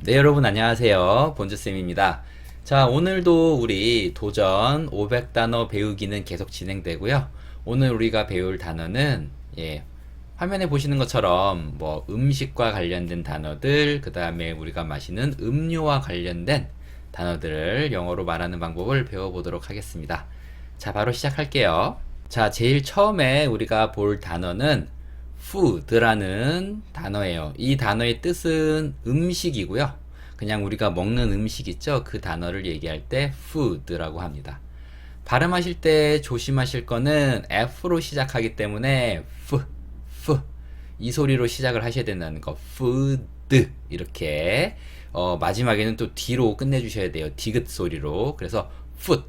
네, 여러분 안녕하세요. 본주쌤입니다. 자, 오늘도 우리 도전 500단어 배우기는 계속 진행되고요. 오늘 우리가 배울 단어는 화면에 보시는 것처럼 뭐 음식과 관련된 단어들, 그 다음에 우리가 마시는 음료와 관련된 단어들을 영어로 말하는 방법을 배워보도록 하겠습니다. 자, 바로 시작할게요. 자, 제일 처음에 우리가 볼 단어는 food라는 단어예요. 이 단어의 뜻은 음식이고요. 그냥 우리가 먹는 음식 있죠? 그 단어를 얘기할 때 food라고 합니다. 발음하실 때 조심하실 거는 F로 시작하기 때문에 이 소리로 시작을 하셔야 된다는 거. food 이렇게 마지막에는 또 D로 끝내주셔야 돼요. 디귿 소리로. 그래서 food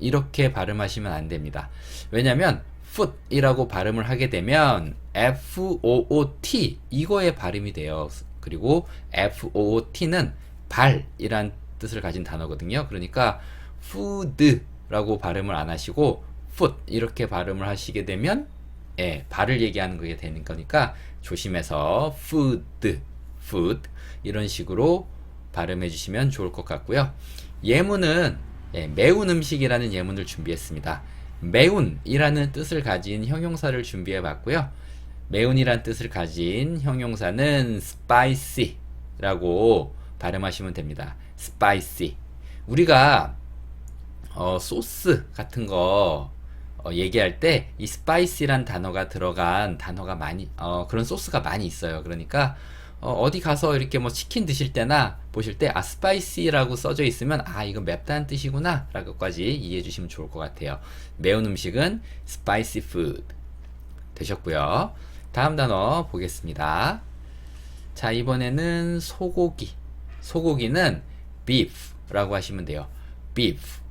이렇게 발음하시면 안 됩니다. 왜냐면 foot이라고 발음을 하게 되면 foot 이거의 발음이 돼요. 그리고 foot는 발이란 뜻을 가진 단어거든요. 그러니까 food라고 발음을 안 하시고 foot 이렇게 발음을 하시게 되면 발을 얘기하는 게 되는 거니까 조심해서 food 이런 식으로 발음해 주시면 좋을 것 같고요. 예문은 매운 음식이라는 예문을 준비했습니다. 매운이라는 뜻을 가진 형용사를 준비해 봤고요. 매운이란 뜻을 가진 형용사는 spicy라고 발음하시면 됩니다. spicy. 우리가 소스 같은 거 얘기할 때 이 spicy란 단어가 들어간 단어가 많이 그런 소스가 많이 있어요. 그러니까 어디 가서 이렇게 뭐 치킨 드실 때나 보실 때 스파이시라고 써져 있으면 이거 맵다는 뜻이구나 라고까지 이해해 주시면 좋을 것 같아요. 매운 음식은 spicy food 되셨고요. 다음 단어 보겠습니다. 자, 이번에는 소고기는 beef라고 하시면 돼요. beef.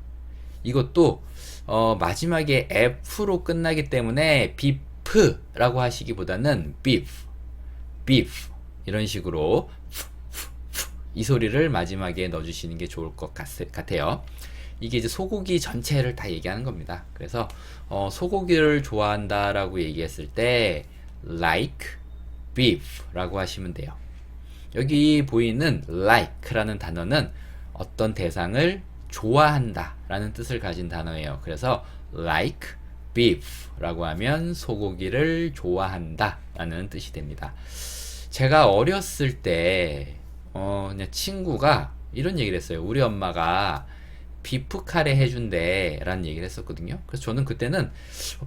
이것도 마지막에 F로 끝나기 때문에 beef라고 하시기보다는 beef 이런 식으로 이 소리를 마지막에 넣어주시는 게 좋을 것 같아요. 이게 이제 소고기 전체를 다 얘기하는 겁니다. 그래서 소고기를 좋아한다라고 얘기했을 때 like beef라고 하시면 돼요. 여기 보이는 like라는 단어는 어떤 대상을 좋아한다 라는 뜻을 가진 단어예요. 그래서 like beef라고 하면 소고기를 좋아한다 라는 뜻이 됩니다. 제가 어렸을 때 그냥 친구가 이런 얘기를 했어요. 우리 엄마가 비프 카레 해준대 라는 얘기를 했었거든요. 그래서 저는 그때는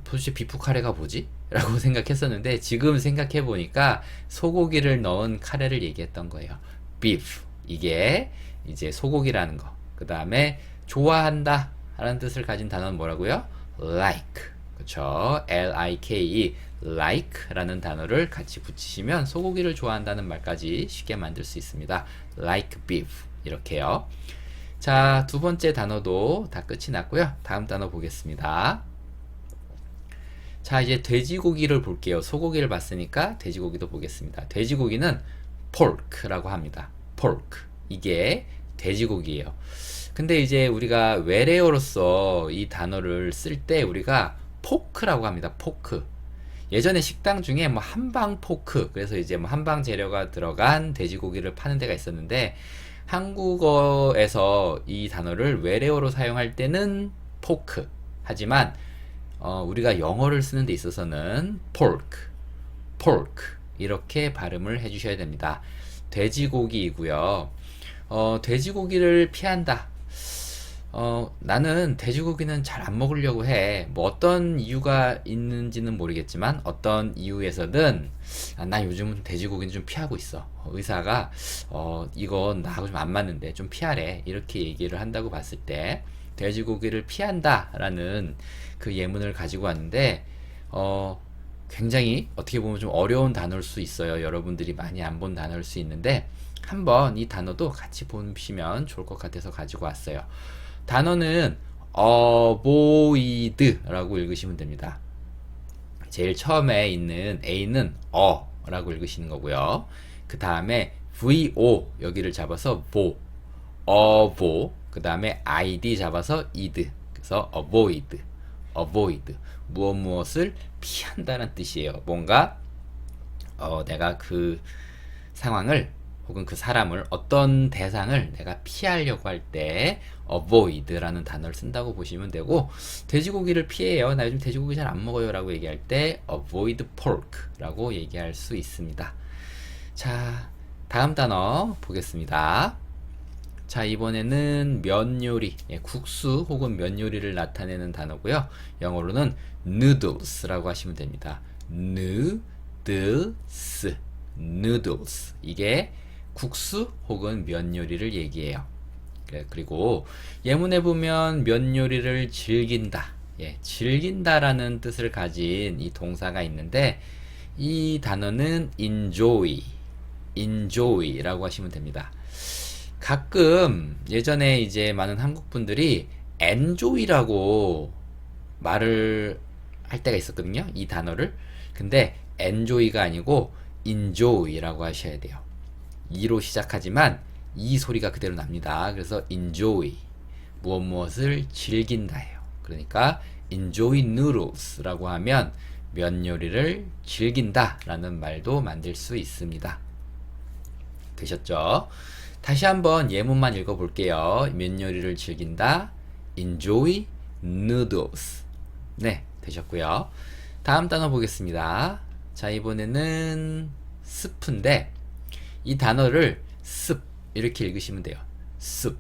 도대체 비프 카레가 뭐지? 라고 생각했었는데 지금 생각해 보니까 소고기를 넣은 카레를 얘기했던 거예요. beef. 이게 이제 소고기라는 거. 그 다음에 좋아한다 라는 뜻을 가진 단어는 뭐라고요? like. 그쵸? like like 라는 단어를 같이 붙이시면 소고기를 좋아한다는 말까지 쉽게 만들 수 있습니다. like beef 이렇게요. 자, 두 번째 단어도 다 끝이 났고요. 다음 단어 보겠습니다. 자, 이제 돼지고기를 볼게요. 소고기를 봤으니까 돼지고기도 보겠습니다. 돼지고기는 pork라고 합니다. pork. 이게 돼지고기예요. 근데 이제 우리가 외래어로서 이 단어를 쓸 때 우리가 포크라고 합니다. 포크. 예전에 식당 중에 뭐 한방 포크, 그래서 이제 뭐 한방 재료가 들어간 돼지고기를 파는 데가 있었는데 한국어에서 이 단어를 외래어로 사용할 때는 포크. 하지만 우리가 영어를 쓰는 데 있어서는 pork 이렇게 발음을 해주셔야 됩니다. 돼지고기이고요. 돼지고기를 피한다. 나는 돼지고기는 잘 안 먹으려고 해. 뭐 어떤 이유가 있는지는 모르겠지만 어떤 이유에서든 나 요즘은 돼지고기는 좀 피하고 있어. 의사가 이건 나하고 좀 안 맞는데 좀 피하래. 이렇게 얘기를 한다고 봤을 때 돼지고기를 피한다 라는 그 예문을 가지고 왔는데 굉장히 어떻게 보면 좀 어려운 단어일 수 있어요. 여러분들이 많이 안 본 단어일 수 있는데 한번 이 단어도 같이 보시면 좋을 것 같아서 가지고 왔어요. 단어는 avoid라고 읽으시면 됩니다. 제일 처음에 있는 A는 라고 읽으시는 거고요. 그 다음에 VO 여기를 잡아서 avo 그 다음에 ID 잡아서 id 그래서 avoid 무엇을 피한다는 뜻이에요. 뭔가 내가 그 상황을 혹은 그 사람을 어떤 대상을 내가 피하려고 할 때 avoid라는 단어를 쓴다고 보시면 되고 돼지고기를 피해요. 나 요즘 돼지고기 잘 안 먹어요 라고 얘기할 때 avoid pork라고 얘기할 수 있습니다. 자, 다음 단어 보겠습니다. 자, 이번에는 면 요리, 국수 혹은 면 요리를 나타내는 단어고요. 영어로는 noodles라고 하시면 됩니다. noodles, noodles. 이게 국수 혹은 면 요리를 얘기해요. 그리고 예문에 보면 면 요리를 즐긴다, 즐긴다라는 뜻을 가진 이 동사가 있는데 이 단어는 enjoy라고 하시면 됩니다. 가끔 예전에 이제 많은 한국 분들이 enjoy라고 말을 할 때가 있었거든요. 이 단어를. 근데 enjoy가 아니고 enjoy라고 하셔야 돼요. 이로 시작하지만 이 소리가 그대로 납니다. 그래서 enjoy, 무엇을 즐긴다예요. 그러니까 enjoy noodles라고 하면 면 요리를 즐긴다 라는 말도 만들 수 있습니다. 되셨죠? 다시 한번 예문만 읽어볼게요. 면 요리를 즐긴다, enjoy noodles. 네, 되셨고요. 다음 단어 보겠습니다. 자, 이번에는 스프인데 이 단어를 습 이렇게 읽으시면 돼요. 습.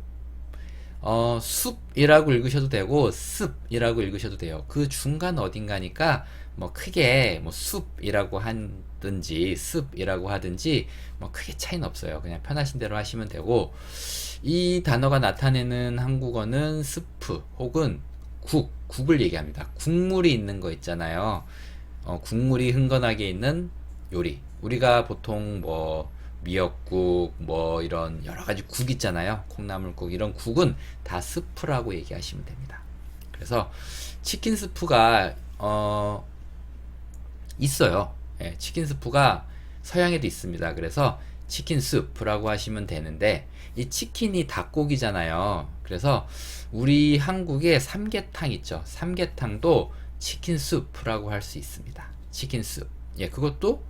숲이라고 읽으셔도 되고 습이라고 읽으셔도 돼요. 그 중간 어딘가니까 뭐 크게 뭐 숲이라고 하든지 습이라고 하든지 뭐 크게 차이는 없어요. 그냥 편하신 대로 하시면 되고 이 단어가 나타내는 한국어는 스프 혹은 국을 얘기합니다. 국물이 있는 거 있잖아요. 국물이 흥건하게 있는 요리. 우리가 보통 뭐 미역국 뭐 이런 여러 가지 국 있잖아요. 콩나물국 이런 국은 다 스프라고 얘기하시면 됩니다. 그래서 치킨 스프가 있어요. 치킨 스프가 서양에도 있습니다. 그래서 치킨 스프라고 하시면 되는데 이 치킨이 닭고기잖아요. 그래서 우리 한국에 삼계탕 있죠. 삼계탕도 치킨 스프라고 할 수 있습니다. 치킨 스프. 그것도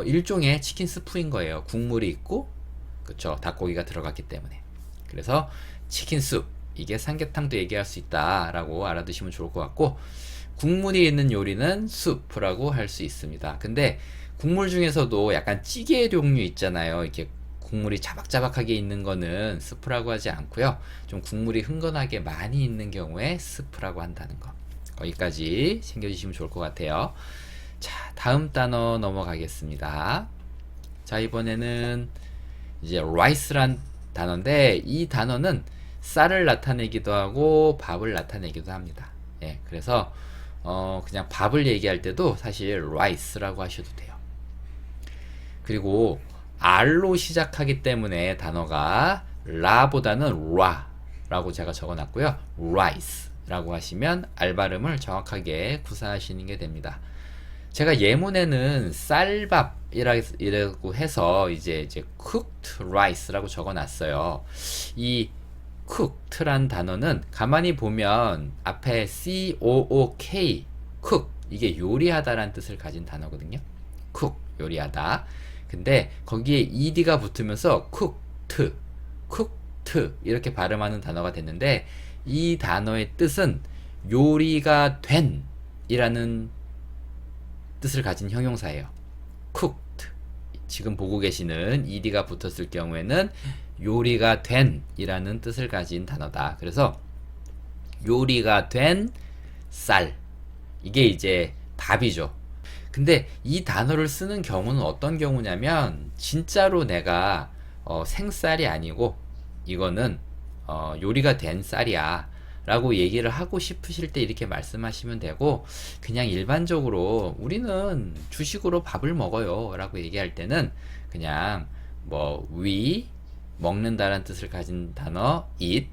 일종의 치킨 스프인 거예요. 국물이 있고, 그쵸, 닭고기가 들어갔기 때문에. 그래서 치킨 숲, 이게 삼계탕도 얘기할 수 있다라고 알아두시면 좋을 것 같고, 국물이 있는 요리는 수프라고 할 수 있습니다. 근데 국물 중에서도 약간 찌개 종류 있잖아요. 이렇게 국물이 자박자박하게 있는 거는 스프라고 하지 않고요. 좀 국물이 흥건하게 많이 있는 경우에 스프라고 한다는 거. 거기까지 챙겨주시면 좋을 것 같아요. 자, 다음 단어 넘어가겠습니다. 자, 이번에는 이제 rice란 단어인데 이 단어는 쌀을 나타내기도 하고 밥을 나타내기도 합니다. 그래서 그냥 밥을 얘기할 때도 사실 rice라고 하셔도 돼요. 그리고 R로 시작하기 때문에 단어가 라보다는 라라고 제가 적어놨고요. rice라고 하시면 R 발음을 정확하게 구사하시는 게 됩니다. 제가 예문에는 쌀밥이라고 해서 이제 cooked rice라고 적어놨어요. 이 cooked란 단어는 가만히 보면 앞에 cook, cook 이게 요리하다라는 뜻을 가진 단어거든요. cook 요리하다. 근데 거기에 ed가 붙으면서 cooked 이렇게 발음하는 단어가 됐는데 이 단어의 뜻은 요리가 된 이라는 뜻을 가진 형용사예요. cooked. 지금 보고 계시는 ed가 붙었을 경우에는 요리가 된 이라는 뜻을 가진 단어다. 그래서 요리가 된 쌀. 이게 이제 밥이죠. 근데 이 단어를 쓰는 경우는 어떤 경우냐면 진짜로 내가 생쌀이 아니고 이거는 요리가 된 쌀이야 라고 얘기를 하고 싶으실 때 이렇게 말씀하시면 되고 그냥 일반적으로 우리는 주식으로 밥을 먹어요 라고 얘기할 때는 그냥 뭐 we 먹는다라는 뜻을 가진 단어 eat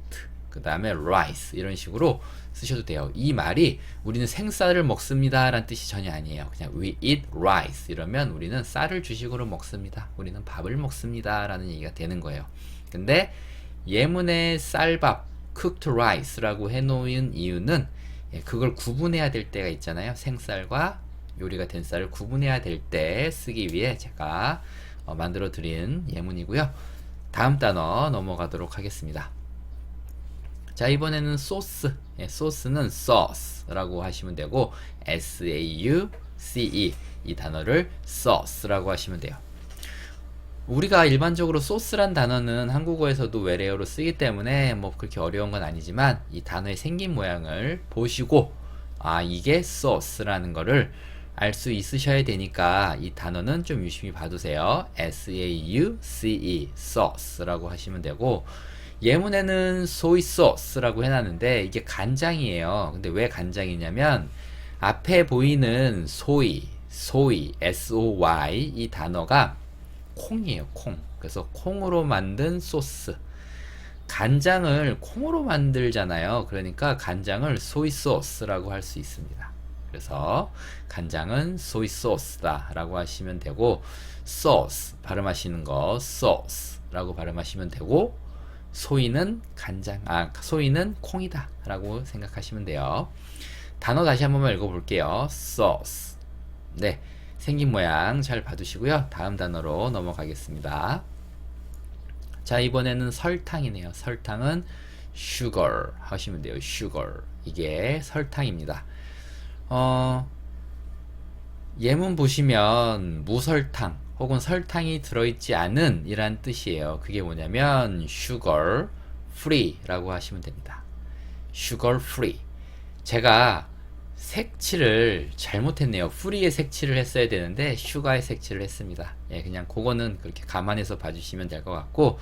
그 다음에 rice 이런 식으로 쓰셔도 돼요. 이 말이 우리는 생쌀을 먹습니다 라는 뜻이 전혀 아니에요. 그냥 we eat rice 이러면 우리는 쌀을 주식으로 먹습니다. 우리는 밥을 먹습니다 라는 얘기가 되는 거예요. 근데 예문에 쌀밥 cooked rice라고 해놓은 이유는 그걸 구분해야 될 때가 있잖아요. 생쌀과 요리가 된 쌀을 구분해야 될 때 쓰기 위해 제가 만들어 드린 예문이고요. 다음 단어 넘어가도록 하겠습니다. 자, 이번에는 소스. 예, 소스는 sauce라고 하시면 되고 sauce 이 단어를 sauce라고 하시면 돼요. 우리가 일반적으로 소스란 단어는 한국어에서도 외래어로 쓰기 때문에 뭐 그렇게 어려운 건 아니지만 이 단어의 생긴 모양을 보시고 이게 sauce라는 거를 알 수 있으셔야 되니까 이 단어는 좀 유심히 봐두세요. sauce, sauce라고 하시면 되고 예문에는 소이 소스라고 해놨는데 이게 간장이에요. 근데 왜 간장이냐면 앞에 보이는 소이, soy 이 단어가 콩이에요, 콩. 그래서 콩으로 만든 소스. 간장을 콩으로 만들잖아요. 그러니까 간장을 소이 소스라고 할 수 있습니다. 그래서 간장은 소이 소스다 라고 하시면 되고 소스 발음하시는 거 소스라고 발음하시면 되고 소이는 간장, 소이는 콩이다 라고 생각하시면 돼요. 단어 다시 한 번만 읽어볼게요. sauce. 네, 생긴 모양 잘 봐두시고요. 다음 단어로 넘어가겠습니다. 자, 이번에는 설탕이네요. 설탕은 sugar 하시면 돼요. sugar. 이게 설탕입니다. 예문 보시면 무설탕 혹은 설탕이 들어있지 않은 이란 뜻이에요. 그게 뭐냐면 sugar free 라고 하시면 됩니다. sugar free. 제가 색칠을 잘못했네요. free의 색칠을 했어야 되는데 sugar의 색칠을 했습니다. 예, 그냥 그거는 그렇게 감안해서 봐주시면 될 것 같고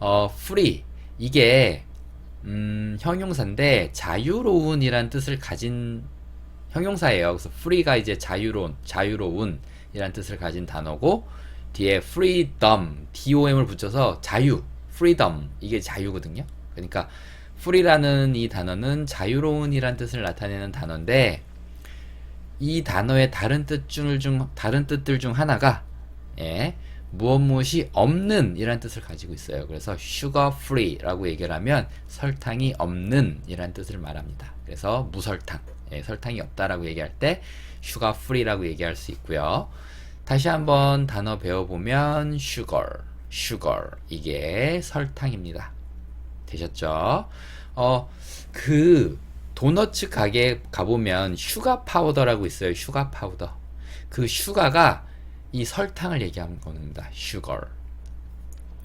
free 이게 형용사인데 자유로운 이란 뜻을 가진 형용사예요. 그래서 free가 이제 자유로운 이란 뜻을 가진 단어고 뒤에 freedom, dom을 붙여서 자유, freedom 이게 자유거든요. 그러니까 free라는 이 단어는 자유로운 이란 뜻을 나타내는 단어인데 이 단어의 다른 뜻들 중 하나가 무엇이 없는 이란 뜻을 가지고 있어요. 그래서 sugar free 라고 얘기를 하면 설탕이 없는 이란 뜻을 말합니다. 그래서 무설탕, 설탕이 없다라고 얘기할 때 sugar free 라고 얘기할 수 있고요. 다시 한번 단어 배워보면 sugar 이게 설탕입니다. 되셨죠? 그 도너츠 가게 가보면 슈가 파우더라고 있어요. 슈가 파우더. 그 슈가가 이 설탕을 얘기하는 겁니다. sugar.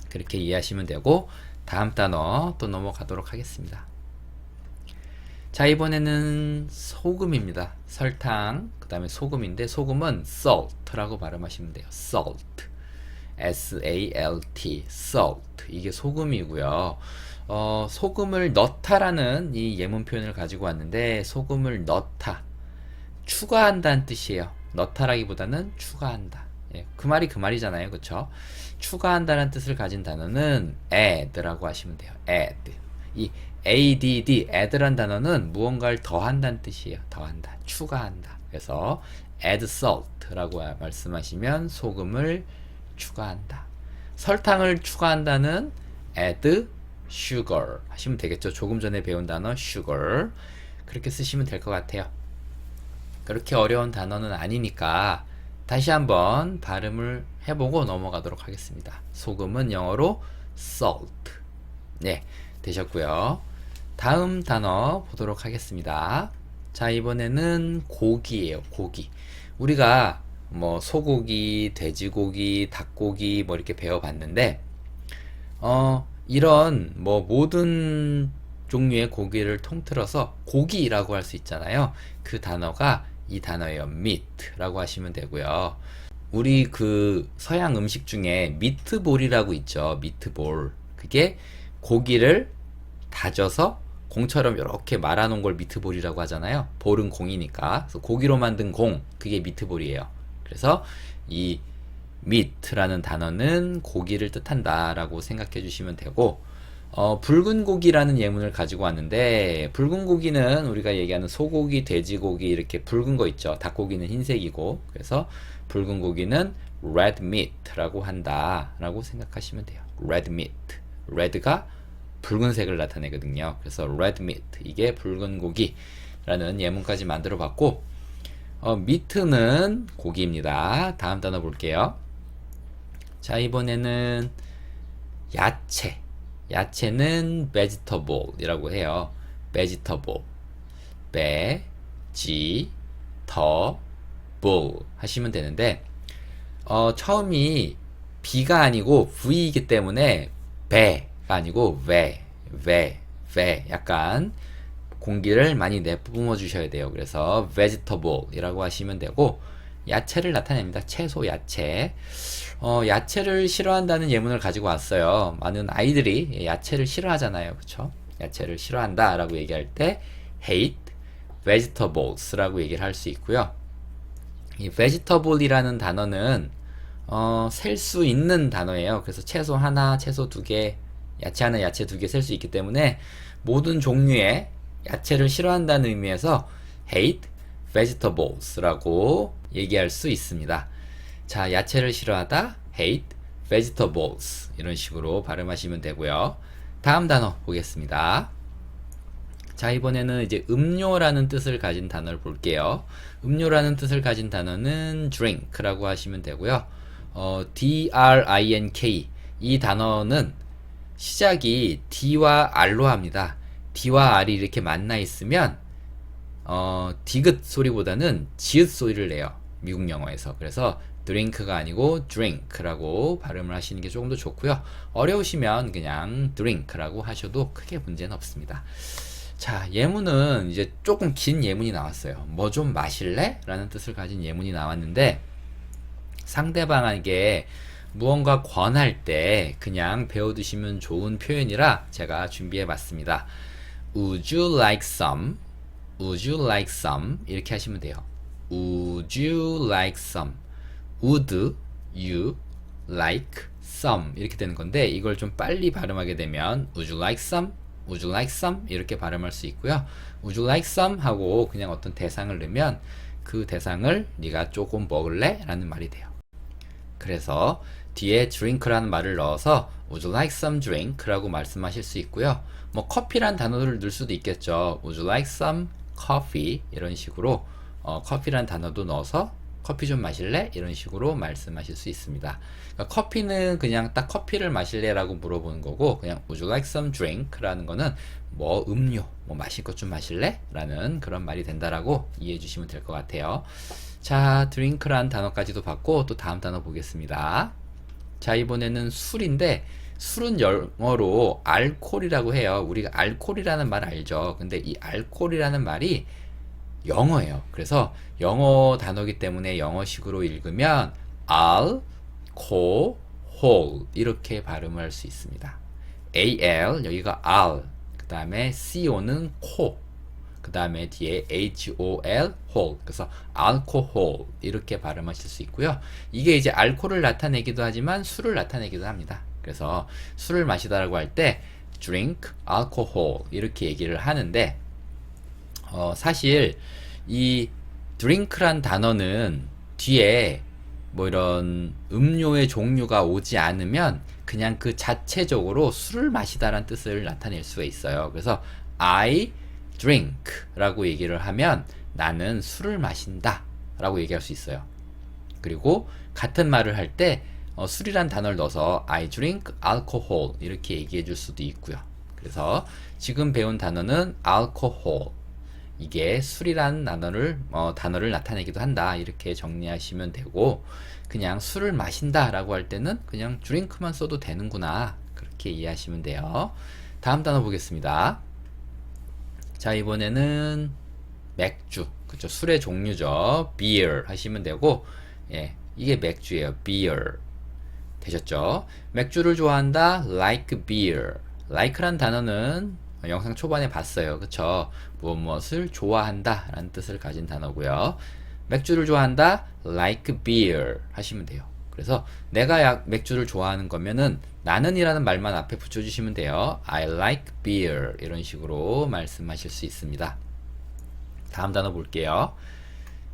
그렇게 이해하시면 되고 다음 단어 또 넘어가도록 하겠습니다. 자, 이번에는 소금입니다. 설탕, 그 다음에 소금인데 소금은 salt라고 발음하시면 돼요. salt. S-A-L-T. salt. 이게 소금이고요. 소금을 넣다라는 이 예문 표현을 가지고 왔는데 소금을 넣다. 추가한다는 뜻이에요. 넣다라기보다는 추가한다. 예, 그 말이 그 말이잖아요. 그쵸? 추가한다는 뜻을 가진 단어는 add라고 하시면 돼요. add. 이 add, add란 단어는 무언가를 더한다는 뜻이에요. 더한다. 추가한다. 그래서 add salt라고 말씀하시면 소금을 추가한다. 설탕을 추가한다는 add sugar 하시면 되겠죠. 조금 전에 배운 단어 sugar. 그렇게 쓰시면 될 것 같아요. 그렇게 어려운 단어는 아니니까 다시 한번 발음을 해보고 넘어가도록 하겠습니다. 소금은 영어로 salt. 네, 되셨고요. 다음 단어 보도록 하겠습니다. 자, 이번에는 고기예요. 고기. 우리가 뭐 소고기, 돼지고기, 닭고기 뭐 이렇게 배워봤는데 이런 뭐 모든 종류의 고기를 통틀어서 고기라고 할 수 있잖아요. 그 단어가 이 단어예요. meat라고 하시면 되고요. 우리 그 서양 음식 중에 미트볼이라고 있죠. 미트볼. 그게 고기를 다져서 공처럼 이렇게 말아놓은 걸 미트볼이라고 하잖아요. 볼은 공이니까. 그래서 고기로 만든 공, 그게 미트볼이에요. 그래서 이 meat라는 단어는 고기를 뜻한다 라고 생각해 주시면 되고 붉은 고기라는 예문을 가지고 왔는데 붉은 고기는 우리가 얘기하는 소고기, 돼지고기 이렇게 붉은 거 있죠. 닭고기는 흰색이고 그래서 붉은 고기는 red meat라고 한다 라고 생각하시면 돼요. red meat. red가 붉은색을 나타내거든요. 그래서 red meat. 이게 붉은 고기라는 예문까지 만들어 봤고 meat는 고기입니다. 다음 단어 볼게요. 자, 이번에는 야채. 야채는 vegetable이라고 해요. vegetable. vegetable 하시면 되는데, 처음이 B가 아니고 V이기 때문에 배가 아니고 왜 약간 공기를 많이 내뿜어 주셔야 돼요. 그래서 vegetable이라고 하시면 되고, 야채를 나타냅니다. 채소, 야채. 야채를 싫어한다는 예문을 가지고 왔어요. 많은 아이들이 야채를 싫어하잖아요. 그쵸? 야채를 싫어한다 라고 얘기할 때 hate vegetables 라고 얘기를 할 수 있고요. 이 vegetable 이라는 단어는 셀 수 있는 단어예요. 그래서 채소 하나, 채소 두 개, 야채 하나, 야채 두 개 셀 수 있기 때문에 모든 종류의 야채를 싫어한다는 의미에서 hate vegetables 라고 얘기할 수 있습니다. 자, 야채를 싫어하다, hate vegetables 이런 식으로 발음하시면 되고요. 다음 단어 보겠습니다. 자, 이번에는 이제 음료라는 뜻을 가진 단어를 볼게요. 음료라는 뜻을 가진 단어는 drink라고 하시면 되고요. drink 이 단어는 시작이 D와 R로 합니다. D와 R이 이렇게 만나 있으면 디귿 소리보다는 지읒 소리를 내요. 미국 영어에서. 그래서 drink가 아니고 drink라고 발음을 하시는 게 조금 더 좋고요. 어려우시면 그냥 drink라고 하셔도 크게 문제는 없습니다. 자, 예문은 이제 조금 긴 예문이 나왔어요. 뭐 좀 마실래? 라는 뜻을 가진 예문이 나왔는데, 상대방에게 무언가 권할 때 그냥 배워두시면 좋은 표현이라 제가 준비해 봤습니다. Would you like some? Would you like some? 이렇게 하시면 돼요. Would you like some? Would you like some? 이렇게 되는 건데, 이걸 좀 빨리 발음하게 되면 Would you like some? Would you like some? 이렇게 발음할 수 있고요. Would you like some? 하고 그냥 어떤 대상을 넣으면 그 대상을 네가 조금 먹을래? 라는 말이 돼요. 그래서 뒤에 drink라는 말을 넣어서 Would you like some drink? 라고 말씀하실 수 있고요. 뭐 커피란 단어를 넣을 수도 있겠죠. Would you like some coffee? 이런 식으로 커피란 단어도 넣어서 커피 좀 마실래? 이런 식으로 말씀하실 수 있습니다. 그러니까 커피는 그냥 딱 커피를 마실래? 라고 물어보는 거고, 그냥 Would you like some drink? 라는 거는 뭐 음료, 뭐 마실 것 좀 마실래? 라는 그런 말이 된다라고 이해해 주시면 될 것 같아요. 자, drink란 단어까지도 봤고, 또 다음 단어 보겠습니다. 자, 이번에는 술인데, 술은 영어로 알코올이라고 해요. 우리가 알코올이라는 말 알죠? 근데 이 알코올이라는 말이 영어예요. 그래서 영어 단어이기 때문에 영어식으로 읽으면 alcohol 이렇게 발음을 할 수 있습니다. al 여기가 al, 그 다음에 co는 코, 그 다음에 뒤에 hol hol, 그래서 alcohol 이렇게 발음하실 수 있고요. 이게 이제 알코올을 나타내기도 하지만 술을 나타내기도 합니다. 그래서 술을 마시다라고 할 때 drink alcohol 이렇게 얘기를 하는데, 사실 이 drink란 단어는 뒤에 뭐 이런 음료의 종류가 오지 않으면 그냥 그 자체적으로 술을 마시다라는 뜻을 나타낼 수가 있어요. 그래서 I drink 라고 얘기를 하면 나는 술을 마신다 라고 얘기할 수 있어요. 그리고 같은 말을 할 때 술이란 단어를 넣어서 I drink alcohol 이렇게 얘기해 줄 수도 있고요. 그래서 지금 배운 단어는 alcohol, 이게 술이라는 단어를 나타내기도 한다 이렇게 정리하시면 되고, 그냥 술을 마신다 라고 할 때는 그냥 drink만 써도 되는구나 그렇게 이해하시면 돼요. 다음 단어 보겠습니다. 자, 이번에는 맥주, 그쵸, 술의 종류죠. beer 하시면 되고, 예, 이게 맥주예요. beer 되셨죠? 맥주를 좋아한다, like beer. like란 단어는 영상 초반에 봤어요. 그쵸? 무엇을 좋아한다 라는 뜻을 가진 단어고요. 맥주를 좋아한다, like beer 하시면 돼요. 그래서 내가 맥주를 좋아하는 거면은 나는 이라는 말만 앞에 붙여주시면 돼요. I like beer 이런 식으로 말씀하실 수 있습니다. 다음 단어 볼게요.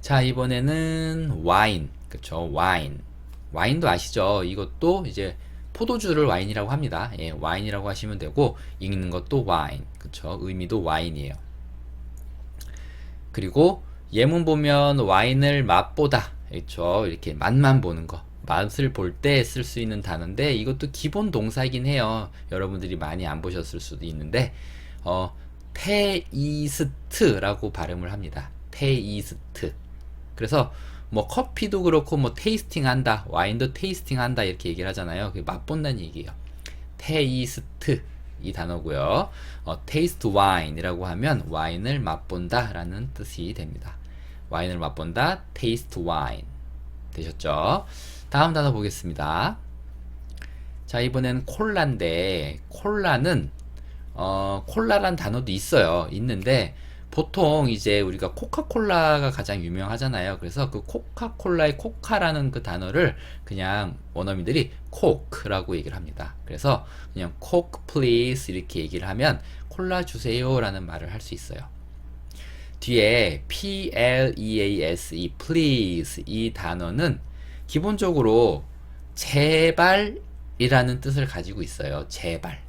자, 이번에는 와인, 그쵸? 와인도 아시죠? 이것도 이제 포도주를 와인이라고 합니다. 예, 와인이라고 하시면 되고, 읽는 것도 와인, 그쵸? 의미도 와인이에요. 그리고 예문 보면 와인을 맛보다, 그쵸? 이렇게 맛만 보는 거, 맛을 볼 때 쓸 수 있는 단어인데 이것도 기본 동사이긴 해요. 여러분들이 많이 안 보셨을 수도 있는데 테이스트라고 발음을 합니다. 테이스트. 그래서 뭐 커피도 그렇고 뭐 테이스팅 한다, 와인도 테이스팅 한다 이렇게 얘기를 하잖아요. 그게 맛본다는 얘기예요. 테이스트 이 단어고요. 테이스트 와인이라고 하면 와인을 맛본다 라는 뜻이 됩니다. 와인을 맛본다, 테이스트 와인 되셨죠? 다음 단어 보겠습니다. 자, 이번엔 콜라인데 콜라는 콜라란 단어도 있어요. 있는데 보통 이제 우리가 코카콜라가 가장 유명하잖아요. 그래서 그 코카콜라의 코카라는 그 단어를 그냥 원어민들이 코크라고 얘기를 합니다. 그래서 그냥 코크 플리즈 이렇게 얘기를 하면 콜라 주세요 라는 말을 할 수 있어요. 뒤에 please, please 이 단어는 기본적으로 제발이라는 뜻을 가지고 있어요. 제발.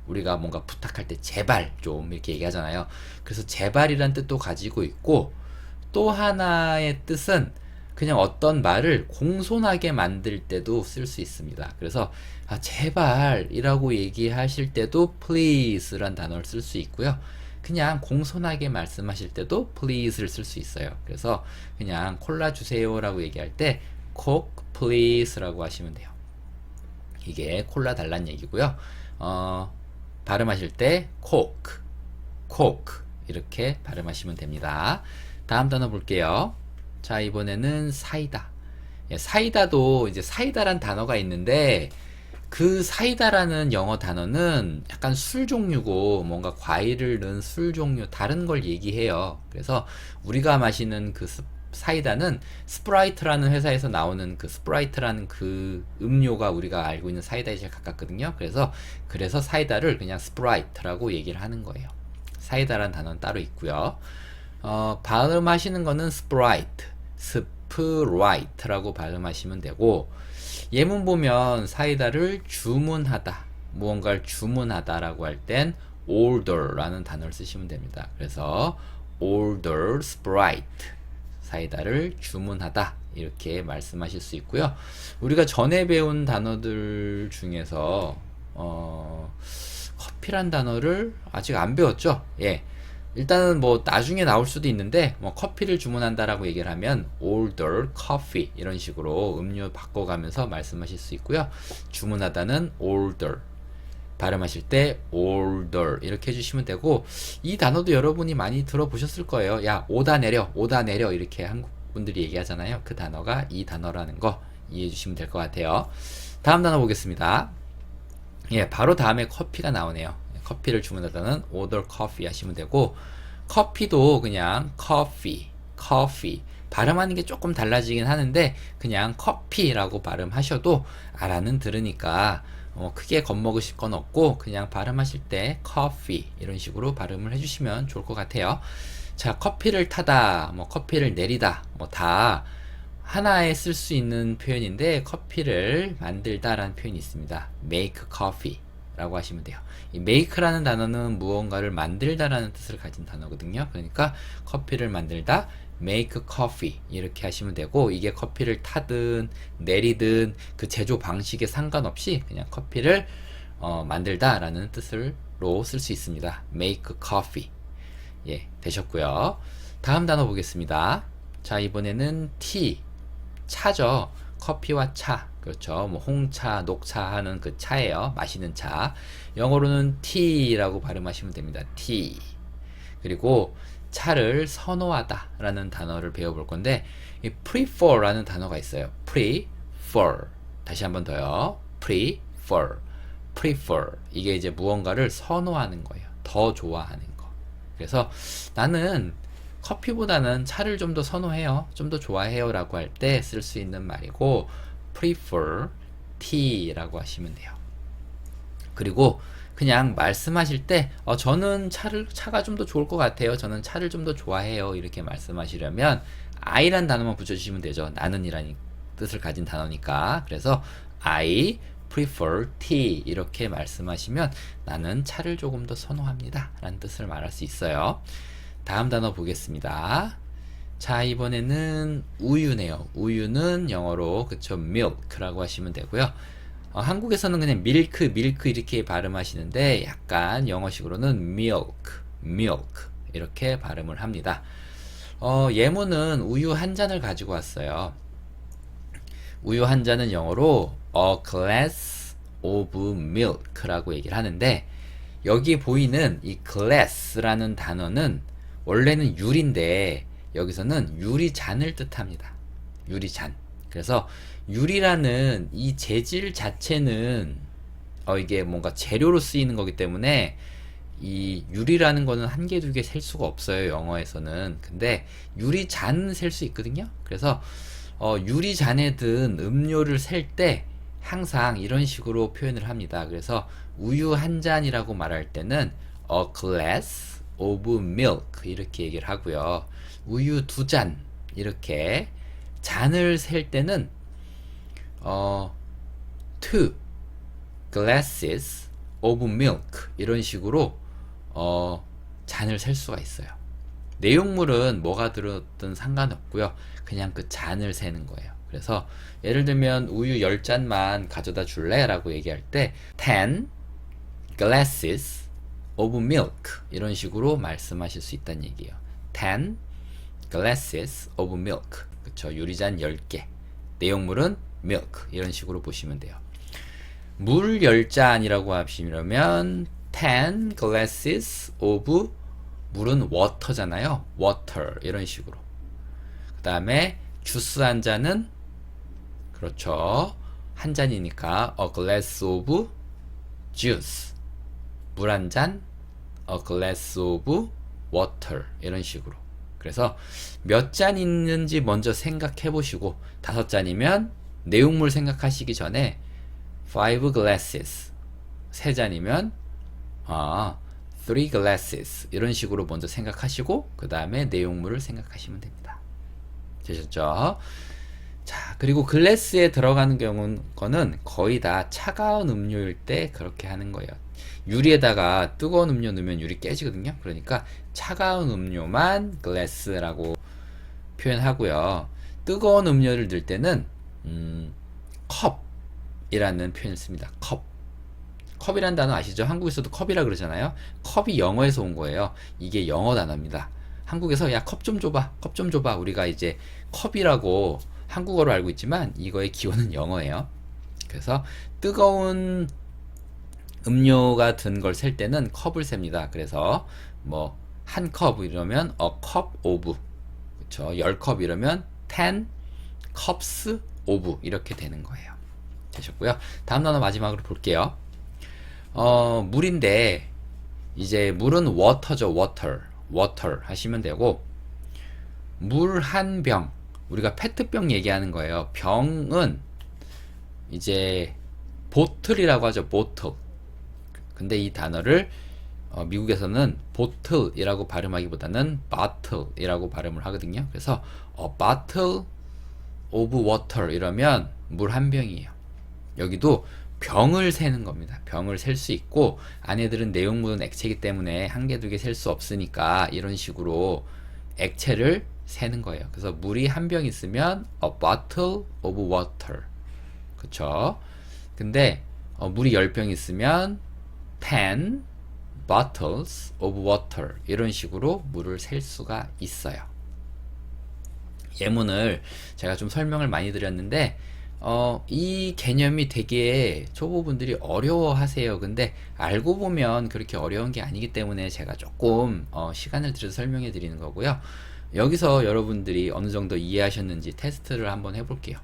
우리가 뭔가 부탁할 때 제발 좀 이렇게 얘기하잖아요. 그래서 제발이란 뜻도 가지고 있고 또 하나의 뜻은 그냥 어떤 말을 공손하게 만들 때도 쓸 수 있습니다. 그래서 제발이라고 얘기하실 때도 please란 단어를 쓸 수 있고요. 그냥 공손하게 말씀하실 때도 please를 쓸 수 있어요. 그래서 그냥 콜라 주세요라고 얘기할 때 coke please라고 하시면 돼요. 이게 콜라 달란 얘기고요. 발음하실 때 coke, coke 이렇게 발음하시면 됩니다. 다음 단어 볼게요. 자, 이번에는 사이다. 사이다도 이제 사이다란 단어가 있는데 그 사이다라는 영어 단어는 약간 술 종류고 뭔가 과일을 넣은 술 종류 다른 걸 얘기해요. 그래서 우리가 마시는 그 사이다는 스프라이트라는 회사에서 나오는 그 스프라이트라는 그 음료가 우리가 알고 있는 사이다에 제일 가깝거든요. 그래서 사이다를 그냥 스프라이트라고 얘기를 하는 거예요. 사이다라는 단어는 따로 있고요. 발음하시는 거는 스프라이트, 스프라이트라고 발음하시면 되고 예문 보면 사이다를 주문하다, 무언가를 주문하다라고 할 땐 order라는 단어를 쓰시면 됩니다. 그래서 order Sprite 사이다를 주문하다 이렇게 말씀하실 수 있고요. 우리가 전에 배운 단어들 중에서 커피란 단어를 아직 안 배웠죠? 예. 일단은 뭐 나중에 나올 수도 있는데 뭐 커피를 주문한다라고 얘기를 하면 order coffee 이런 식으로 음료 바꿔가면서 말씀하실 수 있고요. 주문하다는 order 발음하실 때 order 이렇게 해주시면 되고 이 단어도 여러분이 많이 들어보셨을 거예요. 야 오다 내려 오다 내려 이렇게 한국 분들이 얘기하잖아요. 그 단어가 이 단어라는 거 이해해 주시면 될 것 같아요. 다음 단어 보겠습니다. 예, 바로 다음에 커피가 나오네요. 커피를 주문하다는 order coffee 하시면 되고 커피도 그냥 coffee 발음하는 게 조금 달라지긴 하는데 그냥 커피라고 발음하셔도 알아는 들으니까 크게 겁먹으실 건 없고 그냥 발음하실 때 coffee 이런 식으로 발음을 해주시면 좋을 것 같아요. 자, 커피를 타다, 뭐 커피를 내리다, 뭐 다 하나에 쓸 수 있는 표현인데 커피를 만들다라는 표현이 있습니다. make coffee 라고 하시면 돼요. 이 make라는 단어는 무언가를 만들다라는 뜻을 가진 단어거든요. 그러니까 커피를 만들다 make coffee 이렇게 하시면 되고 이게 커피를 타든 내리든 그 제조 방식에 상관없이 그냥 커피를 만들다 라는 뜻으로 쓸 수 있습니다. make coffee 예, 되셨고요. 다음 단어 보겠습니다. 자, 이번에는 tea 차죠. 커피와 차 그렇죠. 뭐 홍차, 녹차 하는 그 차예요. 마시는 차. 영어로는 tea라고 발음하시면 됩니다. tea. 그리고 차를 선호하다 라는 단어를 배워볼 건데 이 prefer라는 단어가 있어요. prefer. 다시 한번 더요. prefer. 이게 이제 무언가를 선호하는 거예요. 더 좋아하는 거. 그래서 나는 커피보다는 차를 좀 더 선호해요. 좀 더 좋아해요 라고 할 때 쓸 수 있는 말이고 prefer tea라고 하시면 돼요. 그리고 그냥 말씀하실 때 저는 차가 좀 더 좋을 것 같아요. 저는 차를 좀 더 좋아해요. 이렇게 말씀하시려면 I란 단어만 붙여주시면 되죠. 나는이라는 뜻을 가진 단어니까. 그래서 I prefer tea 이렇게 말씀하시면 나는 차를 조금 더 선호합니다. 라는 뜻을 말할 수 있어요. 다음 단어 보겠습니다. 자, 이번에는 우유네요. 우유는 영어로 그쵸 milk라고 하시면 되고요. 한국에서는 그냥 밀크 이렇게 발음하시는데 약간 영어식으로는 milk 이렇게 발음을 합니다. 예문은 우유 한 잔을 가지고 왔어요. 우유 한 잔은 영어로 a glass of milk라고 얘기를 하는데, 여기 보이는 이 glass라는 단어는 원래는 유리인데 여기서는 유리잔을 뜻합니다. 유리잔. 그래서 유리라는 이 재질 자체는 이게 뭔가 재료로 쓰이는 거기 때문에 이 유리라는 거는 한 개, 두 개 셀 수가 없어요, 영어에서는. 근데 유리잔은 셀 수 있거든요. 그래서 유리잔에 든 음료를 셀 때 항상 이런 식으로 표현을 합니다. 그래서 우유 한 잔이라고 말할 때는 a glass of milk 이렇게 얘기를 하고요. 우유 두 잔 이렇게 잔을 셀 때는 two glasses of milk 이런 식으로 잔을 셀 수가 있어요. 내용물은 뭐가 들었든 상관없고요. 그냥 그 잔을 세는 거예요. 그래서 예를 들면 우유 10잔만 가져다 줄래? 라고 얘기할 때 10 glasses of milk 이런 식으로 말씀하실 수 있다는 얘기예요. 10 glasses of milk. 그쵸? 유리잔 10개. 내용물은 milk 이런 식으로 보시면 돼요. 물 10잔이라고 하시려면 10 glasses of 물은 water잖아요. water 이런 식으로. 그 다음에 주스 한 잔은 그렇죠. 한 잔이니까 a glass of juice. 물 한 잔 a glass of water 이런 식으로. 그래서 몇 잔 있는지 먼저 생각해 보시고 5잔이면 내용물 생각하시기 전에 5 glasses 3잔이면 3 glasses 이런 식으로 먼저 생각하시고 그 다음에 내용물을 생각하시면 됩니다. 되셨죠? 자, 그리고 글래스에 들어가는 거는 거의 다 차가운 음료일 때 그렇게 하는 거예요. 유리에다가 뜨거운 음료 넣으면 유리 깨지거든요. 그러니까 차가운 음료만 glass라고 표현하고요. 뜨거운 음료를 넣을 때는 컵이라는 표현을 씁니다. 컵이란 단어 아시죠? 한국에서도 컵이라 그러잖아요. 컵이 영어에서 온 거예요. 이게 영어 단어입니다. 한국에서 야, 컵 좀 줘봐. 컵 좀 줘봐. 우리가 이제 컵이라고 한국어로 알고 있지만 이거의 기원은 영어예요. 그래서 뜨거운 음료가 든 걸 셀 때는 컵을 셉니다. 그래서 뭐 한 컵 이러면 a cup of, 그렇죠? 10컵 이러면 10 cups of 이렇게 되는 거예요. 되셨고요. 다음 단어 마지막으로 볼게요. 물인데 이제 물은 water죠. water 하시면 되고, 물 한 병, 우리가 페트병 얘기하는 거예요. 병은 이제 보틀이라고 하죠. 보틀. 근데 이 단어를 미국에서는 보틀이라고 발음하기보다는 bottle이라고 발음을 하거든요. 그래서 bottle of water 이러면 물 한 병이에요. 여기도 병을 세는 겁니다. 병을 셀 수 있고, 안에 들은 내용물은 액체이기 때문에 한 개, 두 개 셀 수 없으니까 이런 식으로 액체를 세는 거예요. 그래서 물이 한 병 있으면 a bottle of water. 그쵸? 근데 물이 10병 있으면 10 bottles of water 이런 식으로 물을 셀 수가 있어요. 예문을 제가 좀 설명을 많이 드렸는데 이 개념이 되게 초보분들이 어려워하세요. 근데 알고 보면 그렇게 어려운 게 아니기 때문에 제가 조금 시간을 들여서 설명해 드리는 거고요. 여기서 여러분들이 어느 정도 이해하셨는지 테스트를 한번 해볼게요.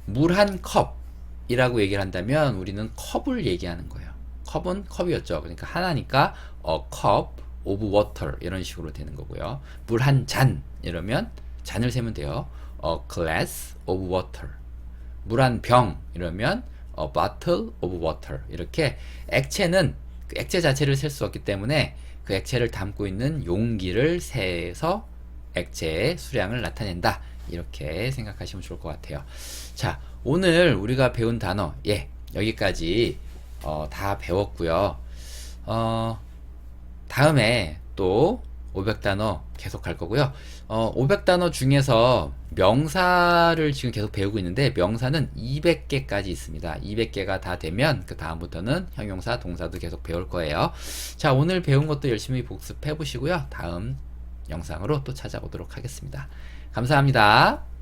물 한 컵이라고 얘기를 한다면 우리는 컵을 얘기하는 거예요. 컵은 컵이었죠. 그러니까 하나니까 a cup of water 이런 식으로 되는 거고요. 물 한 잔 이러면 잔을 세면 돼요. a glass of water. 물 한 병 이러면 a bottle of water. 이렇게 액체는 그 액체 자체를 셀 수 없기 때문에 그 액체를 담고 있는 용기를 세서 액체의 수량을 나타낸다. 이렇게 생각하시면 좋을 것 같아요. 자, 오늘 우리가 배운 단어 여기까지 다 배웠고요. 다음에 또 500단어 계속 할 거고요. 500단어 중에서 명사를 지금 계속 배우고 있는데 명사는 200개까지 있습니다. 200개가 다 되면 그 다음부터는 형용사, 동사도 계속 배울 거예요. 자, 오늘 배운 것도 열심히 복습해 보시고요. 다음 영상으로 또 찾아오도록 하겠습니다. 감사합니다.